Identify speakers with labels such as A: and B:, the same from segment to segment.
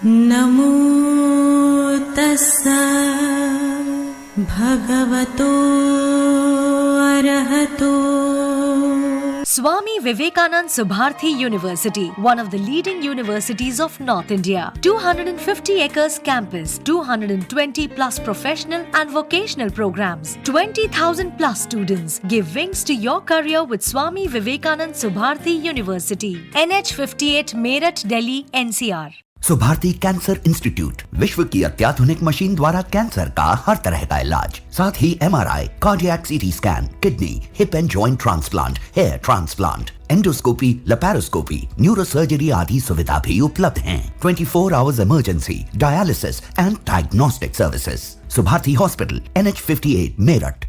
A: नमो तस्सा भगवतो अरहतो।
B: Swami Vivekanand Subharthi University, one of the leading universities of North India. 250 acres campus, 220 plus professional and vocational programs, 20,000 plus students. Give wings to your career with Swami Vivekanand Subharthi University. NH 58 Meerut, Delhi, NCR.
C: Subharti cancer institute, विश्व की अत्याधुनिक machine द्वारा cancer का हर तरह का इलाज, साथ ही MRI, cardiac CT scan, kidney, hip and joint transplant, hair transplant, endoscopy, laparoscopy, neurosurgery आदि सुविधा भी उपलब्ध हैं। 24 hours emergency, dialysis and diagnostic services. Subharti hospital, NH 58 Meerut.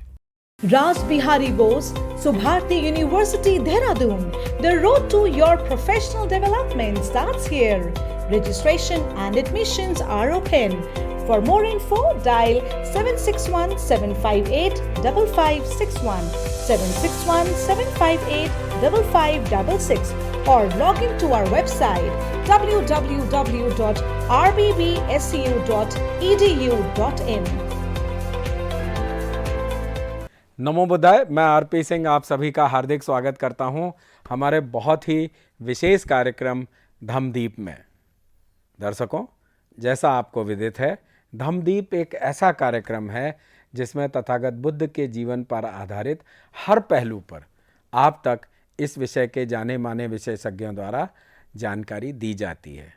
D: Ras Bihari Bose, Subharti University, Dehradun. The road to your professional development starts here. Registration and admissions are open. For more info, dial 761-758-5561, 761-758-5566 or log into our website www.rbbsu.edu.in.
E: नमो बुद्धाय। मैं RP Singh आप सभी का हार्दिक स्वागत करता हूं हमारे बहुत ही विशेष कार्यक्रम धम्मदीप में। दर्शकों, जैसा आपको विदित है, धम्मदीप एक ऐसा कार्यक्रम है जिसमें तथागत बुद्ध के जीवन पर आधारित हर पहलू पर आप तक इस विषय के जाने माने विशेषज्ञों द्वारा जानकारी दी जाती है।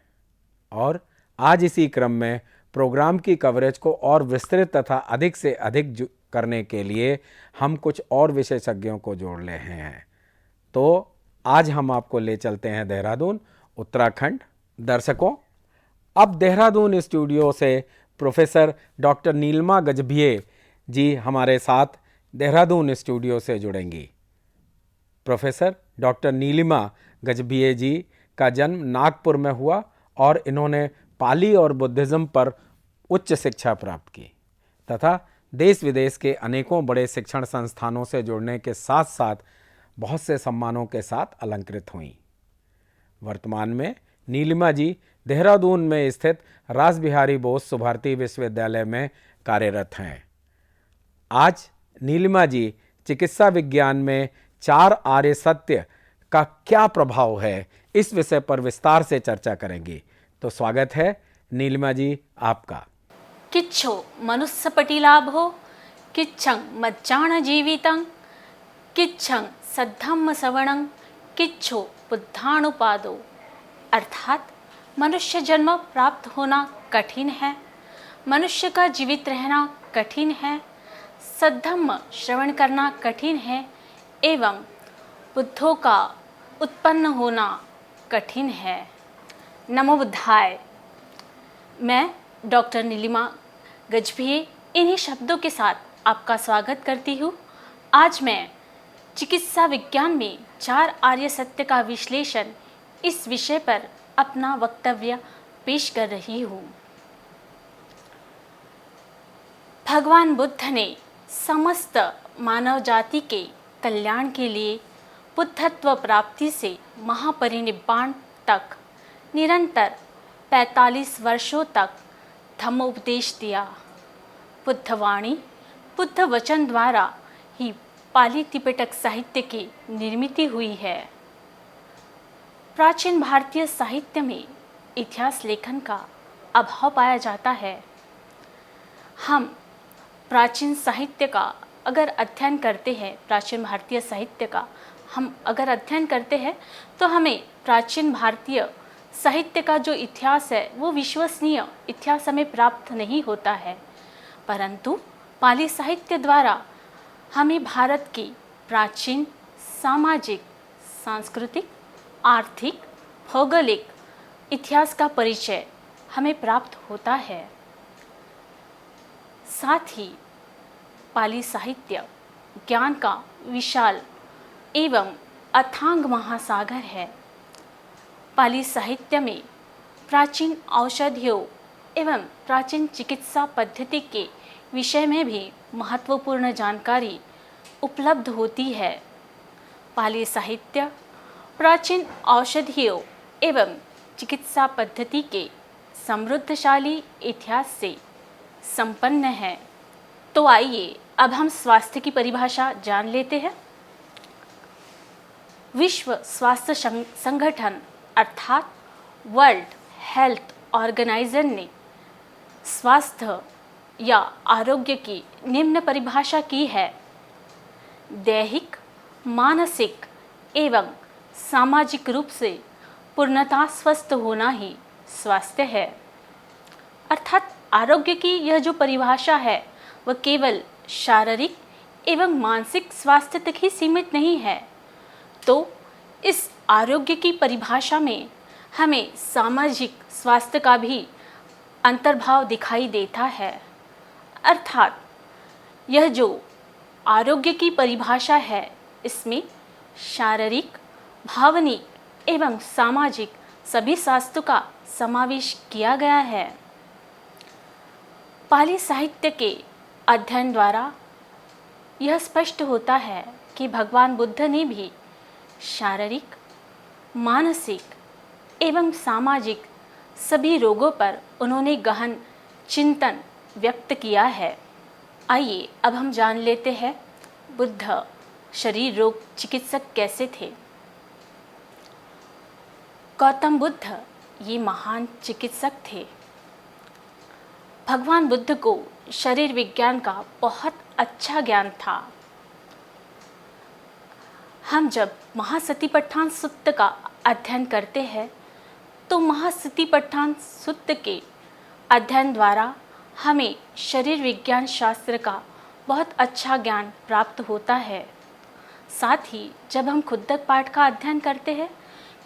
E: और आज इसी क्रम में प्रोग्राम की कवरेज को और विस्तृत तथा अधिक से अधिक करने के लिए हम कुछ और विशेषज्ञों को जोड़ रहे हैं। तो आज हम आपको ले चलते हैं देहरादून, उत्तराखंड। दर्शकों, अब देहरादून स्टूडियो से प्रोफेसर डॉक्टर नीलिमा गजभिये जी हमारे साथ देहरादून स्टूडियो से जुड़ेंगी। प्रोफेसर डॉक्टर नीलिमा गजभिये जी का जन्म नागपुर में हुआ और इन्होंने पाली और बुद्धिज़्म पर उच्च शिक्षा प्राप्त की तथा देश विदेश के अनेकों बड़े शिक्षण संस्थानों से जुड़ने के साथ साथ बहुत से सम्मानों के साथ अलंकृत हुई। वर्तमान में नीलिमा जी देहरादून में स्थित रास बिहारी बोस सुभारती विश्वविद्यालय में कार्यरत हैं। आज नीलिमा जी चिकित्सा विज्ञान में 4 आर्य सत्य का क्या प्रभाव है, इस विषय पर विस्तार से चर्चा करेंगी। तो स्वागत है नीलिमा जी आपका।
F: किच्छो मनुस्सपटिलाभो, किच्छं मज्जान जीवितं, किच्छं सद्धम्म सवणं, किच्छो बुद्धानुपादो। अर्थात मनुष्य जन्म प्राप्त होना कठिन है, मनुष्य का जीवित रहना कठिन है, सद्धम्म श्रवण करना कठिन है एवं बुद्धों का उत्पन्न होना कठिन है। नमो बुद्धाय। मैं डॉक्टर नीलिमा गजभिये इन्हीं शब्दों के साथ आपका स्वागत करती हूँ। आज मैं चिकित्सा विज्ञान में 4 आर्य सत्य का विश्लेषण इस विषय पर अपना वक्तव्य पेश कर रही हूँ। भगवान बुद्ध ने समस्त मानव जाति के कल्याण के लिए बुद्धत्व प्राप्ति से महापरिनिब्बाण तक निरंतर 45 वर्षों तक धम्मोपदेश दिया। बुद्धवाणी, बुद्ध वचन द्वारा ही पाली तिपेटक साहित्य की निर्मित हुई है। प्राचीन भारतीय साहित्य में इतिहास लेखन का अभाव पाया जाता है। हम प्राचीन साहित्य का अगर अध्ययन करते हैं, प्राचीन भारतीय साहित्य का हम अगर अध्ययन करते हैं तो हमें प्राचीन भारतीय साहित्य का जो इतिहास है वो विश्वसनीय इतिहास हमें प्राप्त नहीं होता है, परंतु पाली साहित्य द्वारा हमें भारत की प्राचीन सामाजिक, सांस्कृतिक, आर्थिक, भौगोलिक इतिहास का परिचय हमें प्राप्त होता है। साथ ही पाली साहित्य ज्ञान का विशाल एवं अथांग महासागर है। पाली साहित्य में प्राचीन औषधियों एवं प्राचीन चिकित्सा पद्धति के विषय में भी महत्वपूर्ण जानकारी उपलब्ध होती है। पाली साहित्य प्राचीन औषधियों एवं चिकित्सा पद्धति के समृद्धशाली इतिहास से संपन्न है। तो आइए अब हम स्वास्थ्य की परिभाषा जान लेते हैं। विश्व स्वास्थ्य संगठन अर्थात वर्ल्ड हेल्थ ऑर्गेनाइजेशन ने स्वास्थ्य या आरोग्य की निम्न परिभाषा की है। दैहिक, मानसिक एवं सामाजिक रूप से पूर्णतः स्वस्थ होना ही स्वास्थ्य है। अर्थात आरोग्य की यह जो परिभाषा है वह केवल शारीरिक एवं मानसिक स्वास्थ्य तक ही सीमित नहीं है। तो इस आरोग्य की परिभाषा में हमें सामाजिक स्वास्थ्य का भी अंतर्भाव दिखाई देता है। अर्थात यह जो आरोग्य की परिभाषा है इसमें शारीरिक, भावनिक एवं सामाजिक सभी स्वास्थ्य का समावेश किया गया है। पाली साहित्य के अध्ययन द्वारा यह स्पष्ट होता है कि भगवान बुद्ध ने भी शारीरिक, मानसिक एवं सामाजिक सभी रोगों पर उन्होंने गहन चिंतन व्यक्त किया है। आइए अब हम जान लेते हैं बुद्ध शरीर रोग चिकित्सक कैसे थे। गौतम बुद्ध ये महान चिकित्सक थे। भगवान बुद्ध को शरीर विज्ञान का बहुत अच्छा ज्ञान था। हम जब महासतिपट्ठान सूक्त का अध्ययन करते हैं तो महासतिपट्ठान सूक्त के अध्ययन द्वारा हमें शरीर विज्ञान शास्त्र का बहुत अच्छा ज्ञान प्राप्त होता है। साथ ही जब हम खुद्दक पाठ का अध्ययन करते हैं,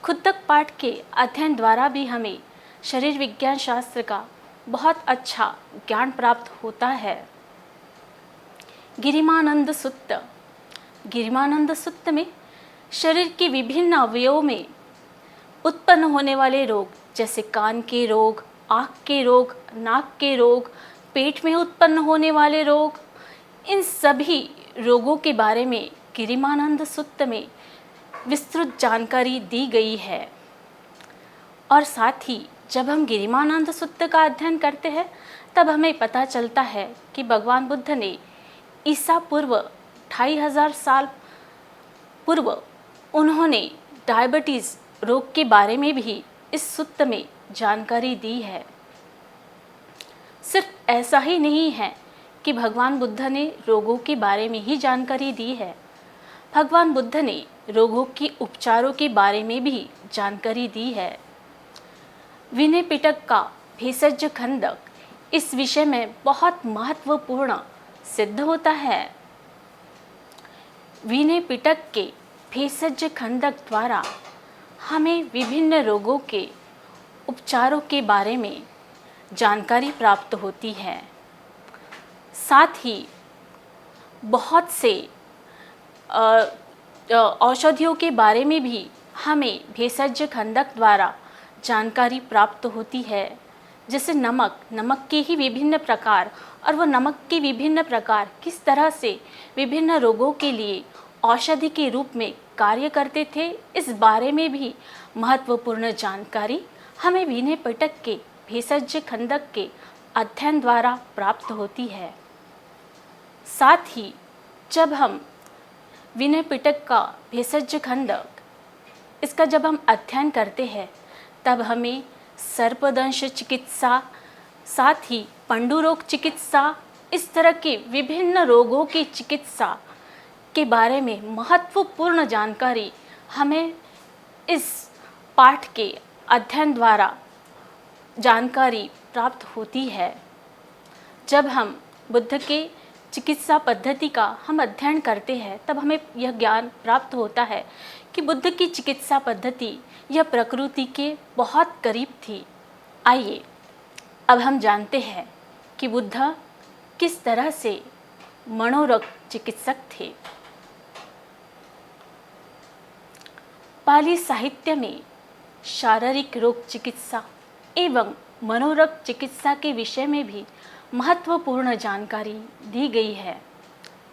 F: खुद्दक पाठ के अध्ययन द्वारा भी हमें शरीर विज्ञान शास्त्र का बहुत अच्छा ज्ञान प्राप्त होता है। गिरिमानंद सूक्त, गिरिमानंद सूक्त में शरीर के विभिन्न अवयवों में उत्पन्न होने वाले रोग जैसे कान के रोग, आँख के रोग, नाक के रोग, पेट में उत्पन्न होने वाले रोग, इन सभी रोगों के बारे में गिरिमानंद सूक्त में विस्तृत जानकारी दी गई है। और साथ ही जब हम गिरिमानंद सूक्त का अध्ययन करते हैं तब हमें पता चलता है कि भगवान बुद्ध ने ईसा पूर्व 2500 साल पूर्व उन्होंने डायबिटीज़ रोग के बारे में भी इस सूक्त में जानकारी दी है। सिर्फ ऐसा ही नहीं है कि भगवान बुद्ध ने रोगों के बारे में ही जानकारी दी है, भगवान बुद्ध ने रोगों के उपचारों के बारे में भी जानकारी दी है। विनय पिटक का भेषज खंडक इस विषय में बहुत महत्वपूर्ण सिद्ध होता है। विनय पिटक के भेषज खंडक द्वारा हमें विभिन्न रोगों के उपचारों के बारे में जानकारी प्राप्त होती है। साथ ही बहुत से औषधियों के बारे में भी हमें भेषज खंडक द्वारा जानकारी प्राप्त होती है। जैसे नमक के ही विभिन्न प्रकार और वह नमक के विभिन्न प्रकार किस तरह से विभिन्न रोगों के लिए औषधि के रूप में कार्य करते थे, इस बारे में भी महत्वपूर्ण जानकारी हमें विनय पिटक के भेषज खंडक के अध्ययन द्वारा प्राप्त होती है। साथ ही जब हम विनय पिटक का भेषज खंडक इसका जब हम अध्ययन करते हैं तब हमें सर्पदंश चिकित्सा, साथ ही पंडुरोग चिकित्सा, इस तरह के विभिन्न रोगों की चिकित्सा के बारे में महत्वपूर्ण जानकारी हमें इस पाठ के अध्ययन द्वारा जानकारी प्राप्त होती है। जब हम बुद्ध के चिकित्सा पद्धति का हम अध्ययन करते हैं तब हमें यह ज्ञान प्राप्त होता है कि बुद्ध की चिकित्सा पद्धति यह प्रकृति के बहुत करीब थी। आइए अब हम जानते हैं कि बुद्ध किस तरह से मनोरोग चिकित्सक थे। पाली साहित्य में शारीरिक रोग चिकित्सा एवं मनोरोग चिकित्सा के विषय में भी महत्वपूर्ण जानकारी दी गई है।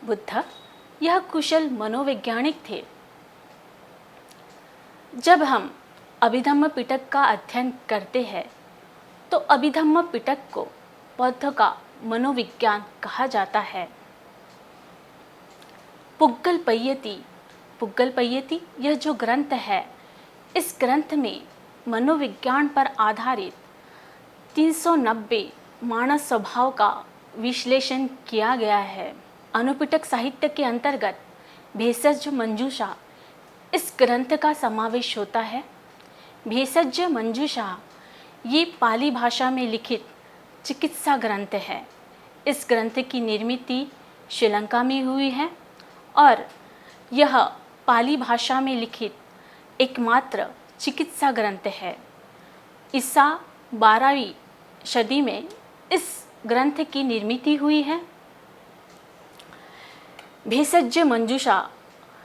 F: बुद्ध यह कुशल मनोवैज्ञानिक थे। जब हम अभिधम्म पिटक का अध्ययन करते हैं तो अभिधम्म पिटक को बौद्ध का मनोविज्ञान कहा जाता है। पुग्गलपय्यति यह जो ग्रंथ है, इस ग्रंथ में मनोविज्ञान पर आधारित 390 मानस स्वभाव का विश्लेषण किया गया है। अनुपिटक साहित्य के अंतर्गत भेषज मंजूषा इस ग्रंथ का समावेश होता है। भेषज मंजूषा ये पाली भाषा में लिखित चिकित्सा ग्रंथ है। इस ग्रंथ की निर्मित श्रीलंका में हुई है और यह पाली भाषा में लिखित एकमात्र चिकित्सा ग्रंथ है। ईसा 12वीं सदी में इस ग्रंथ की निर्मित हुई है। भेषज मंजूषा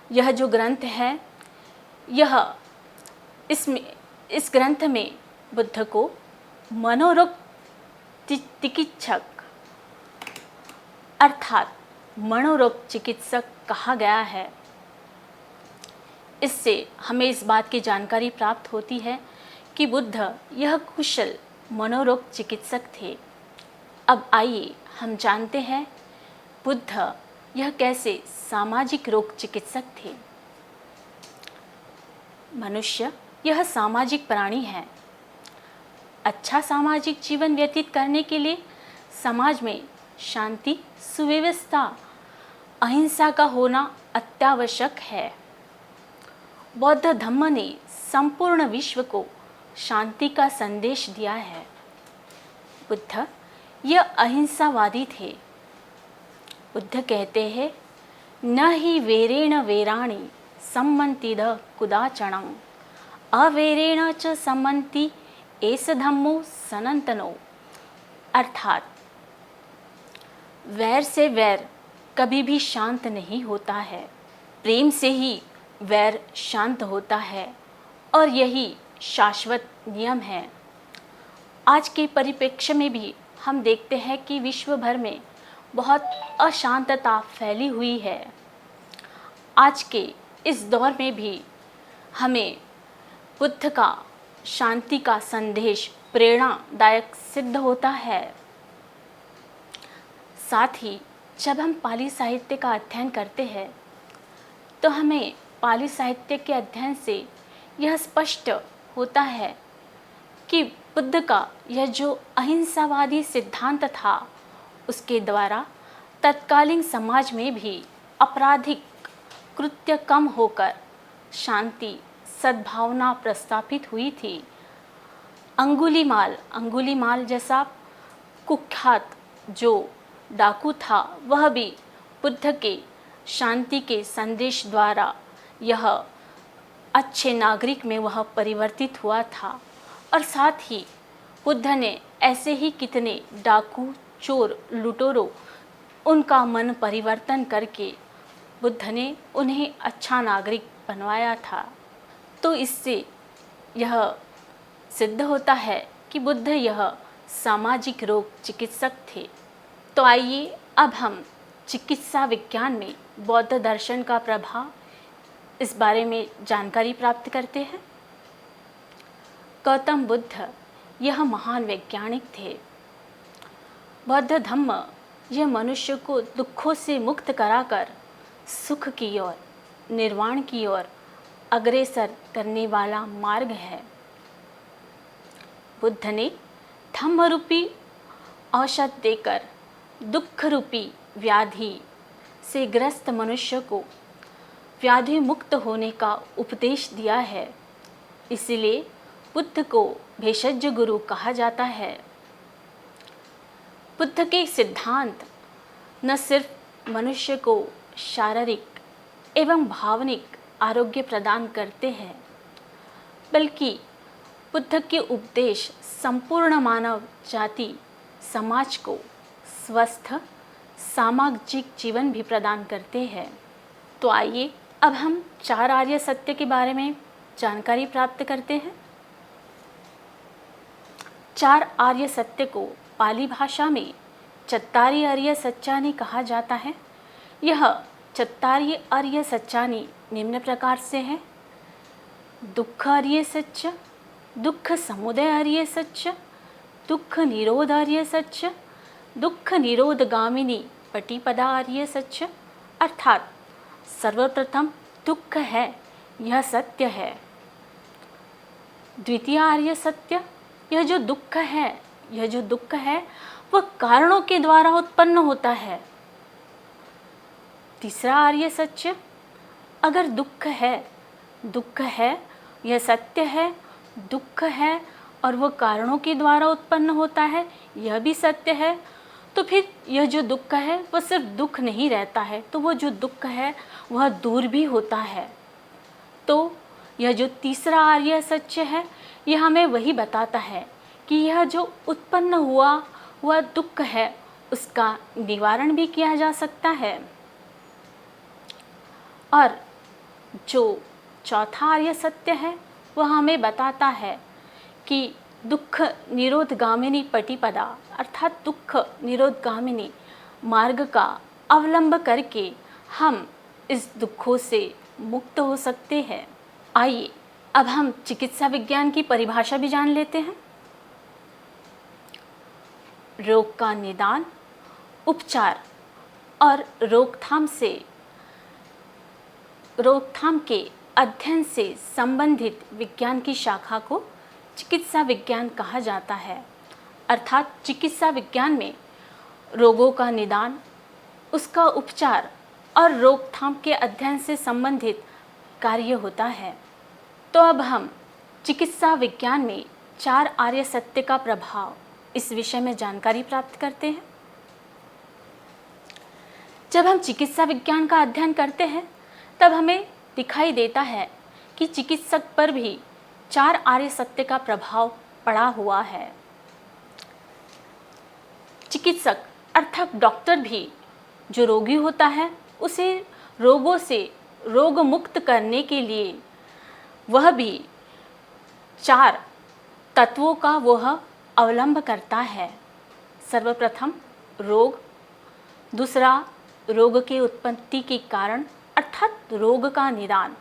F: यह जो ग्रंथ है, यह इस ग्रंथ में बुद्ध को मनोरोग चिकित्सक अर्थात मनोरोग चिकित्सक कहा गया है। इससे हमें इस बात की जानकारी प्राप्त होती है कि बुद्ध यह कुशल मनोरोग चिकित्सक थे। अब आइए हम जानते हैं बुद्ध यह कैसे सामाजिक रोग चिकित्सक थे। मनुष्य यह सामाजिक प्राणी है। अच्छा सामाजिक जीवन व्यतीत करने के लिए समाज में शांति, सुव्यवस्था, अहिंसा का होना अत्यावश्यक है। बौद्ध धम्म ने संपूर्ण विश्व को शांति का संदेश दिया है। बुद्ध यह अहिंसावादी थे। बुद्ध कहते हैं, न हि वेरेण वेराणि सम्मन्तिद कुदाचणं अवेरेण च सम्मन्ति एष धम्मो सनातनो। अर्थात वैर से वैर कभी भी शांत नहीं होता है, प्रेम से ही वैर शांत होता है और यही शाश्वत नियम है। आज के परिप्रेक्ष्य में भी हम देखते हैं कि विश्व भर में बहुत अशांतता फैली हुई है। आज के इस दौर में भी हमें बुद्ध का शांति का संदेश प्रेरणादायक सिद्ध होता है। साथ ही जब हम पाली साहित्य का अध्ययन करते हैं तो हमें पाली साहित्य के अध्ययन से यह स्पष्ट होता है कि बुद्ध का यह जो अहिंसावादी सिद्धांत था, उसके द्वारा तत्कालीन समाज में भी आपराधिक कृत्य कम होकर शांति, सद्भावना प्रस्थापित हुई थी। अंगुलीमाल जैसा कुख्यात जो डाकू था, वह भी बुद्ध के शांति के संदेश द्वारा यह अच्छे नागरिक में वह परिवर्तित हुआ था। और साथ ही बुद्ध ने ऐसे ही कितने डाकू, चोर, लुटेरों, उनका मन परिवर्तन करके बुद्ध ने उन्हें अच्छा नागरिक बनवाया था। तो इससे यह सिद्ध होता है कि बुद्ध यह सामाजिक रोग चिकित्सक थे। तो आइए अब हम चिकित्सा विज्ञान में बौद्ध दर्शन का प्रभाव, इस बारे में जानकारी प्राप्त करते हैं। गौतम बुद्ध यह महान वैज्ञानिक थे। बौद्ध धम्म यह मनुष्य को दुखों से मुक्त कराकर सुख की ओर, निर्वाण की ओर अग्रसर करने वाला मार्ग है। बुद्ध ने धम्म रूपी औषध देकर दुख रूपी व्याधि से ग्रस्त मनुष्य को व्याधि मुक्त होने का उपदेश दिया है। इसलिए बुद्ध को भेषज गुरु कहा जाता है। बुद्ध के सिद्धांत न सिर्फ मनुष्य को शारीरिक एवं भावनिक आरोग्य प्रदान करते हैं, बल्कि बुद्ध के उपदेश संपूर्ण मानव जाति समाज को स्वस्थ सामाजिक जीवन भी प्रदान करते हैं। तो आइए अब हम 4 आर्य सत्य के बारे में जानकारी प्राप्त करते हैं। 4 आर्य सत्य को पाली भाषा में चत्तारी आर्य सत्यानि कहा जाता है। यह चत्तारी आर्य सत्यानि निम्न प्रकार से है: दुख आर्य सत्य, दुख समुदय आर्य सत्य, दुख निरोधार्य सच्च, दुख निरोधगामिनी पटिपदा आर्य सच्च। अर्थात सर्वप्रथम दुख है, यह सत्य है। द्वितीय आर्य सत्य, यह जो दुख है वह कारणों के द्वारा उत्पन्न होता है। तीसरा आर्य सत्य, अगर दुख है, यह सत्य है, दुख है और वह कारणों के द्वारा उत्पन्न होता है, यह भी सत्य है, तो फिर यह जो दुख है वह सिर्फ दुख नहीं रहता है, तो वह जो दुख है वह दूर भी होता है। तो यह जो तीसरा आर्य सत्य है, यह हमें वही बताता है कि यह जो उत्पन्न हुआ दुख है उसका निवारण भी किया जा सकता है। और जो चौथा आर्य सत्य है वह हमें बताता है कि दुख निरोधगामिनी पटिपदा, अर्थात दुख निरोधगामिनी मार्ग का अवलंब करके हम इस दुखों से मुक्त हो सकते हैं। आइए अब हम चिकित्सा विज्ञान की परिभाषा भी जान लेते हैं। रोग का निदान, उपचार और रोकथाम के अध्ययन से संबंधित विज्ञान की शाखा को चिकित्सा विज्ञान कहा जाता है। अर्थात चिकित्सा विज्ञान में रोगों का निदान, उसका उपचार और रोकथाम के अध्ययन से संबंधित कार्य होता है। तो अब हम चिकित्सा विज्ञान में 4 आर्य सत्य का प्रभाव, इस विषय में जानकारी प्राप्त करते हैं। जब हम चिकित्सा विज्ञान का अध्ययन करते हैं तब हमें दिखाई देता है कि चिकित्सक पर भी 4 आर्य सत्य का प्रभाव पड़ा हुआ है। चिकित्सक अर्थात डॉक्टर भी जो रोगी होता है उसे रोगों से रोग मुक्त करने के लिए वह भी 4 तत्वों का वह अवलंब करता है। सर्वप्रथम रोग, दूसरा रोग के उत्पत्ति के कारण अर्थात रोग का निदान,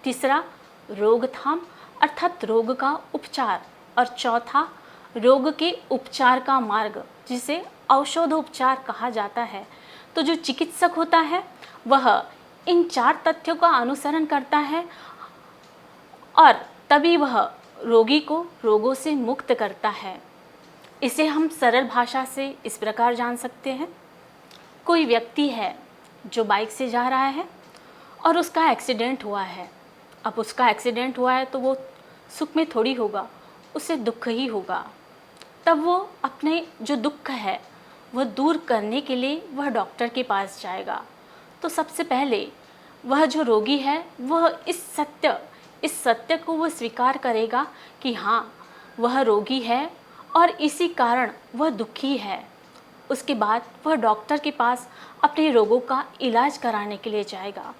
F: तीसरा रोकथाम अर्थात रोग का उपचार और चौथा रोग के उपचार का मार्ग, जिसे औषधोपचार कहा जाता है। तो जो चिकित्सक होता है वह इन 4 तथ्यों का अनुसरण करता है और तभी वह रोगी को रोगों से मुक्त करता है। इसे हम सरल भाषा से इस प्रकार जान सकते हैं। कोई व्यक्ति है जो बाइक से जा रहा है और उसका एक्सीडेंट हुआ है। अब उसका एक्सीडेंट हुआ है तो वो सुख में थोड़ी होगा, उसे दुख ही होगा। तब वो अपने जो दुख है वह दूर करने के लिए वह डॉक्टर के पास जाएगा। तो सबसे पहले वह जो रोगी है वह इस सत्य को वह स्वीकार करेगा कि हाँ वह रोगी है और इसी कारण वह दुखी है। उसके बाद वह डॉक्टर के पास अपने रोगों का इलाज कराने के लिए जाएगा।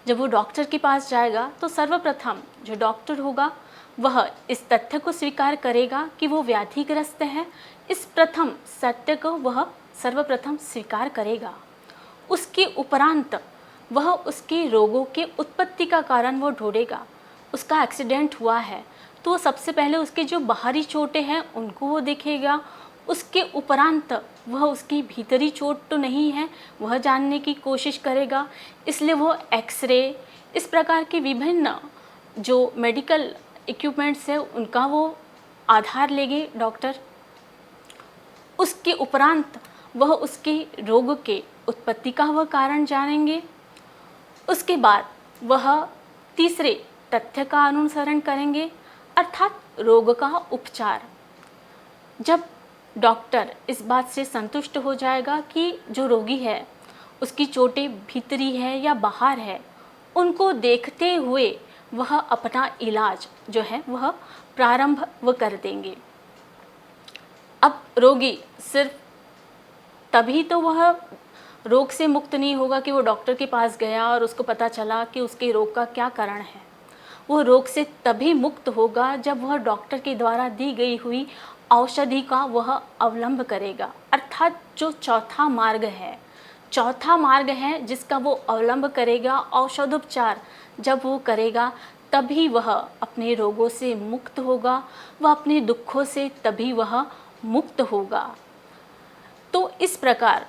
F: जब वो डॉक्टर के पास जाएगा तो सर्वप्रथम जो डॉक्टर होगा वह इस तथ्य को स्वीकार करेगा कि वो व्याधिग्रस्त है। इस प्रथम सत्य को वह सर्वप्रथम स्वीकार करेगा। उसके उपरांत वह उसके रोगों के उत्पत्ति का कारण वो ढूंढेगा। उसका एक्सीडेंट हुआ है तो सबसे पहले उसके जो बाहरी चोटें हैं उनको वो देखेगा। उसके उपरांत वह उसकी भीतरी चोट तो नहीं है वह जानने की कोशिश करेगा। इसलिए वो एक्सरे, इस प्रकार के विभिन्न जो मेडिकल इक्विपमेंट्स है उनका वो आधार लेंगे डॉक्टर। उसके उपरांत वह उसके रोग के उत्पत्ति का वह कारण जानेंगे। उसके बाद वह तीसरे तथ्य का अनुसरण करेंगे अर्थात रोग का उपचार। जब डॉक्टर इस बात से संतुष्ट हो जाएगा कि जो रोगी है उसकी चोटें भीतरी है या बाहर है, उनको देखते हुए वह अपना इलाज जो है वह प्रारंभ कर देंगे। अब रोगी सिर्फ तभी तो वह रोग से मुक्त नहीं होगा कि वो डॉक्टर के पास गया और उसको पता चला कि उसके रोग का क्या कारण है। वो रोग से तभी मुक्त होगा जब वह डॉक्टर के द्वारा दी गई हुई औषधि का वह अवलंब करेगा। अर्थात जो चौथा मार्ग है जिसका वो अवलंब करेगा, औषधोपचार जब वो करेगा तभी वह अपने रोगों से मुक्त होगा, वह अपने दुखों से तभी वह मुक्त होगा। तो इस प्रकार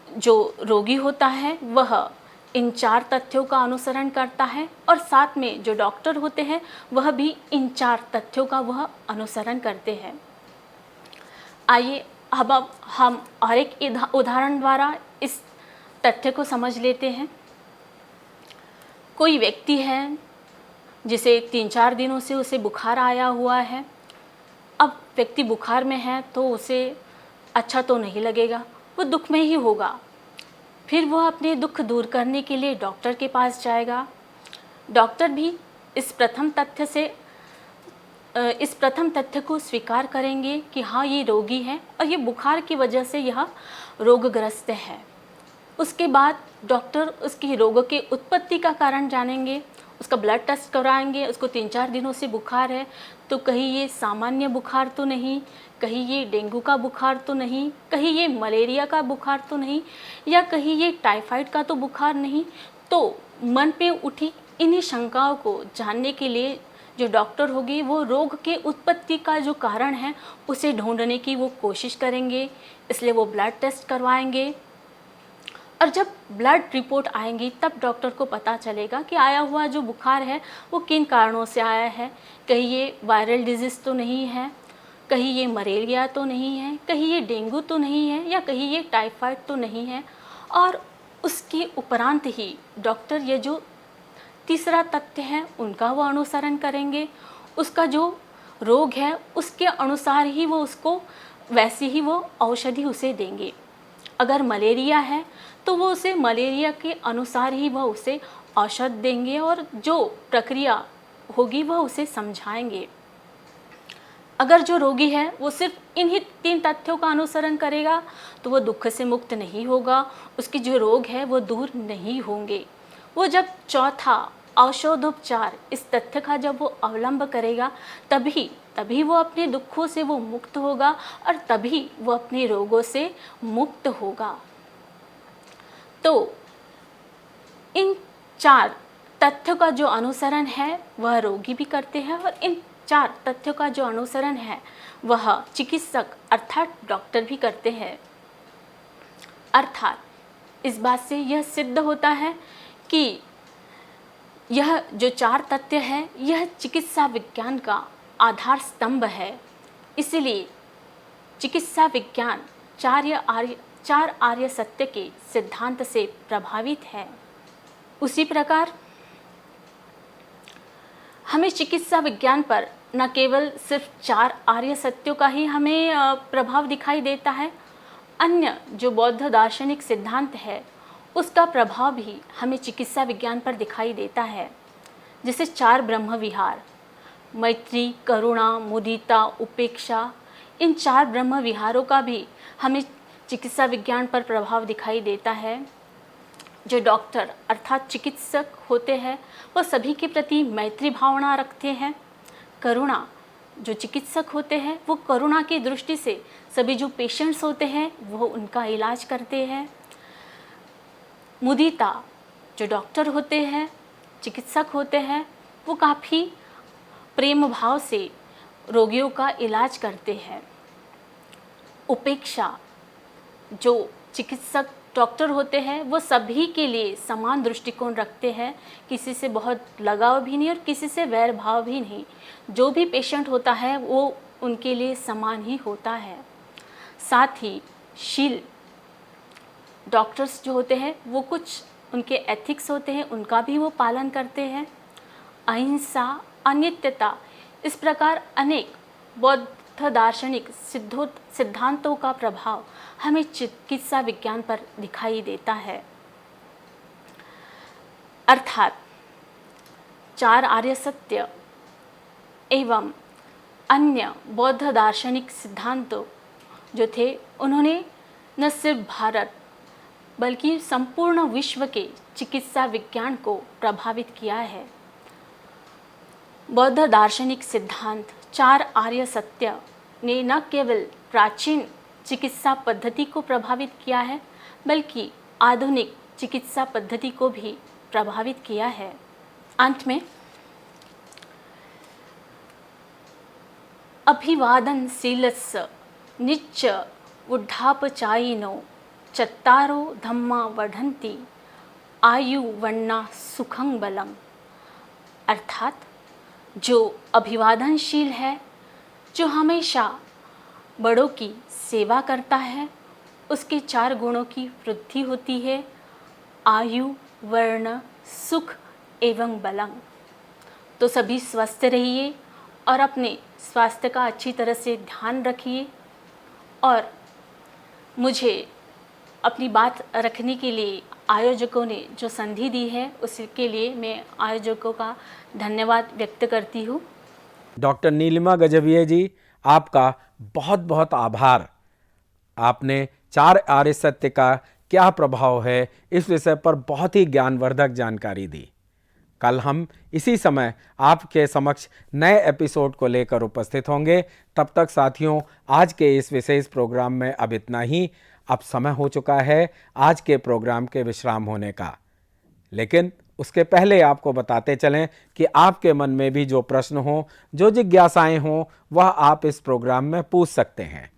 F: जो रोगी होता है वह इन 4 तथ्यों का अनुसरण करता है और साथ में जो डॉक्टर होते हैं वह भी इन 4 तथ्यों का वह अनुसरण करते हैं। आइए अब हम और एक उदाहरण द्वारा इस तथ्य को समझ लेते हैं। कोई व्यक्ति है जिसे 3-4 दिनों से उसे बुखार आया हुआ है। अब व्यक्ति बुखार में है तो उसे अच्छा तो नहीं लगेगा, वो दुख में ही होगा। फिर वह अपने दुख दूर करने के लिए डॉक्टर के पास जाएगा। डॉक्टर भी इस प्रथम तथ्य को स्वीकार करेंगे कि हाँ, ये रोगी है और ये बुखार की वजह से यह रोगग्रस्त है। उसके बाद डॉक्टर उसकी रोग के उत्पत्ति का कारण जानेंगे, उसका ब्लड टेस्ट कराएंगे। उसको 3-4 दिनों से बुखार है तो कहीं ये सामान्य बुखार तो नहीं, कहीं ये डेंगू का बुखार तो नहीं, कहीं ये मलेरिया का बुखार तो नहीं, या कहीं ये टाइफाइड का तो बुखार नहीं। तो मन पे उठी इन्हीं शंकाओं को जानने के लिए जो डॉक्टर होगी वो रोग के उत्पत्ति का जो कारण है उसे ढूंढने की वो कोशिश करेंगे। इसलिए वो ब्लड टेस्ट करवाएंगे और जब ब्लड रिपोर्ट आएंगी तब डॉक्टर को पता चलेगा कि आया हुआ जो बुखार है वो किन कारणों से आया है। कहीं ये वायरल डिजीज़ तो नहीं है, कहीं ये मलेरिया तो नहीं है, कहीं ये डेंगू तो नहीं है, या कहीं ये टाइफाइड तो नहीं है। और उसके उपरांत ही डॉक्टर ये जो तीसरा तथ्य है उनका वो अनुसरण करेंगे। उसका जो रोग है उसके अनुसार ही वो उसको वैसी ही वो औषधि उसे देंगे। अगर मलेरिया है तो वो उसे मलेरिया के अनुसार ही वह उसे औषध देंगे और जो प्रक्रिया होगी वह उसे समझाएंगे। अगर जो रोगी है वो सिर्फ इन्हीं 3 तथ्यों का अनुसरण करेगा तो वो दुख से मुक्त नहीं होगा, उसकी जो रोग है वो दूर नहीं होंगे। वो जब चौथा औषधोपचार इस तथ्य का जब वो अवलंब करेगा तभी वो अपने दुखों से वो मुक्त होगा और तभी वो अपने रोगों से मुक्त होगा। तो इन 4 तथ्यों का जो अनुसरण है वह रोगी भी करते हैं और इन 4 तथ्यों का जो अनुसरण है वह चिकित्सक अर्थात डॉक्टर भी करते हैं। अर्थात इस बात से यह सिद्ध होता है कि यह जो 4 तथ्य है यह चिकित्सा विज्ञान का आधार स्तंभ है। इसलिए चिकित्सा विज्ञान 4 आर्य सत्य के सिद्धांत से प्रभावित है। उसी प्रकार हमें चिकित्सा विज्ञान पर न केवल सिर्फ 4 आर्य सत्यों का ही हमें प्रभाव दिखाई देता है, अन्य जो बौद्ध दार्शनिक सिद्धांत है उसका प्रभाव भी हमें चिकित्सा विज्ञान पर दिखाई देता है। जैसे 4 ब्रह्म विहार, मैत्री, करुणा, मुदिता, उपेक्षा, इन 4 ब्रह्म विहारों का भी हमें चिकित्सा विज्ञान पर प्रभाव दिखाई देता है। जो डॉक्टर अर्थात चिकित्सक होते हैं वो सभी के प्रति मैत्री भावना रखते हैं। करुणा, जो चिकित्सक होते हैं वो करुणा की दृष्टि से सभी जो पेशेंट्स होते हैं वो उनका इलाज करते हैं। मुदिता, जो डॉक्टर होते हैं, चिकित्सक होते हैं, वो काफ़ी प्रेम भाव से रोगियों का इलाज करते हैं। उपेक्षा, जो चिकित्सक डॉक्टर होते हैं वो सभी के लिए समान दृष्टिकोण रखते हैं, किसी से बहुत लगाव भी नहीं और किसी से वैर भाव भी नहीं। जो भी पेशेंट होता है वो उनके लिए समान ही होता है। साथ ही शील, डॉक्टर्स जो होते हैं वो कुछ उनके एथिक्स होते हैं उनका भी वो पालन करते हैं। अहिंसा, अनित्यता, इस प्रकार अनेक बौद्ध दार्शनिक सिद्धांतों का प्रभाव हमें चिकित्सा विज्ञान पर दिखाई देता है। अर्थात 4 आर्य सत्य एवं अन्य बौद्ध दार्शनिक सिद्धांतों जो थे उन्होंने न सिर्फ भारत बल्कि संपूर्ण विश्व के चिकित्सा विज्ञान को प्रभावित किया है। बौद्ध दार्शनिक सिद्धांत 4 आर्य सत्य ने न केवल प्राचीन चिकित्सा पद्धति को प्रभावित किया है बल्कि आधुनिक चिकित्सा पद्धति को भी प्रभावित किया है। अंत में अभिवादनशीलस्य निच्च वृद्धापचायिनो चत्तारो धम्मा वर्धन्ति आयु वर्णा सुखं बलम। अर्थात जो अभिवादनशील है, जो हमेशा बड़ों की सेवा करता है, उसके 4 गुणों की वृद्धि होती है, आयु वर्ण सुख एवं बलम। तो सभी स्वस्थ रहिए और अपने स्वास्थ्य का अच्छी तरह से ध्यान रखिए। और मुझे अपनी बात रखने के लिए आयोजकों ने जो संधि दी है, उसके लिए मैं आयोजकों का धन्यवाद व्यक्त करती हूँ।
E: डॉक्टर नीलिमा गजभिये जी, आपका बहुत बहुत आभार। आपने 4 आर्य सत्य का क्या प्रभाव है इस विषय पर बहुत ही ज्ञानवर्धक जानकारी दी। कल हम इसी समय आपके समक्ष नए एपिसोड को लेकर उपस्थित होंगे। तब तक साथियों, आज के इस विशेष प्रोग्राम में अब इतना ही। अब समय हो चुका है आज के प्रोग्राम के विश्राम होने का, लेकिन उसके पहले आपको बताते चलें कि आपके मन में भी जो प्रश्न हो, जो जिज्ञासाएं हो, वह आप इस प्रोग्राम में पूछ सकते हैं।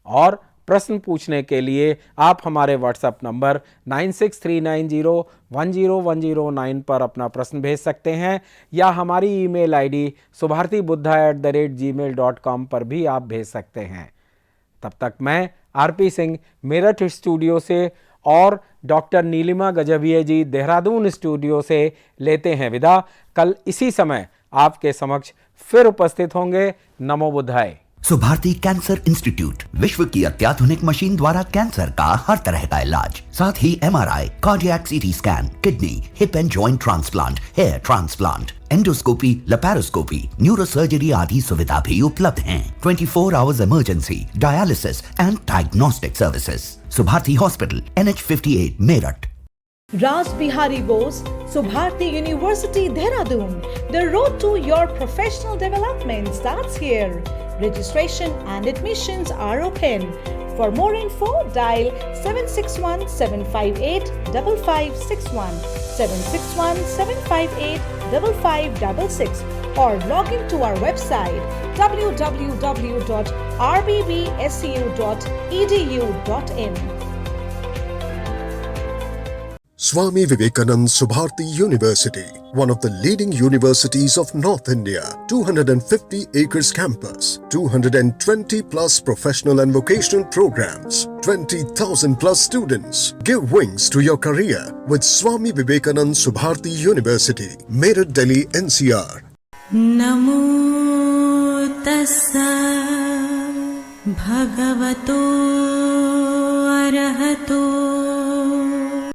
E: और प्रश्न पूछने के लिए आप हमारे व्हाट्सएप नंबर 9639010109 पर अपना प्रश्न भेज सकते हैं, या हमारी ईमेल आईडी subhartibuddha@gmail.com पर भी आप भेज सकते हैं। तब तक मैं आरपी सिंह मेरठ स्टूडियो से और डॉक्टर नीलिमा गजभिये जी देहरादून स्टूडियो से लेते हैं विदा। कल इसी समय आपके समक्ष फिर उपस्थित होंगे। नमो बुद्धाय।
C: सुभारती कैंसर इंस्टीट्यूट, विश्व की अत्याधुनिक मशीन द्वारा कैंसर का हर तरह का इलाज, साथ ही MRI, cardiac CT scan, kidney, hip and joint transplant, hair transplant, endoscopy, laparoscopy, neurosurgery आदि सुविधा भी उपलब्ध हैं। 24 hours emergency, dialysis and diagnostic services. Subharti hospital, NH58 Meerut.
D: Raj Bihari Bose, Subharti University, Dehradun. The road to your professional development starts here. Registration and admissions are open. For more info, dial 761-758-5561, 761-758-5566, or log into our website www.rbbsu.edu.in.
A: Swami Vivekanand Subharti University, one of the leading universities of North India. 250 acres campus, 220 plus professional and vocational programs, 20,000 plus students. Give wings to your career with Swami Vivekanand Subharti University, Meerut, Delhi, NCR.
G: नमो तस्सा भगवतो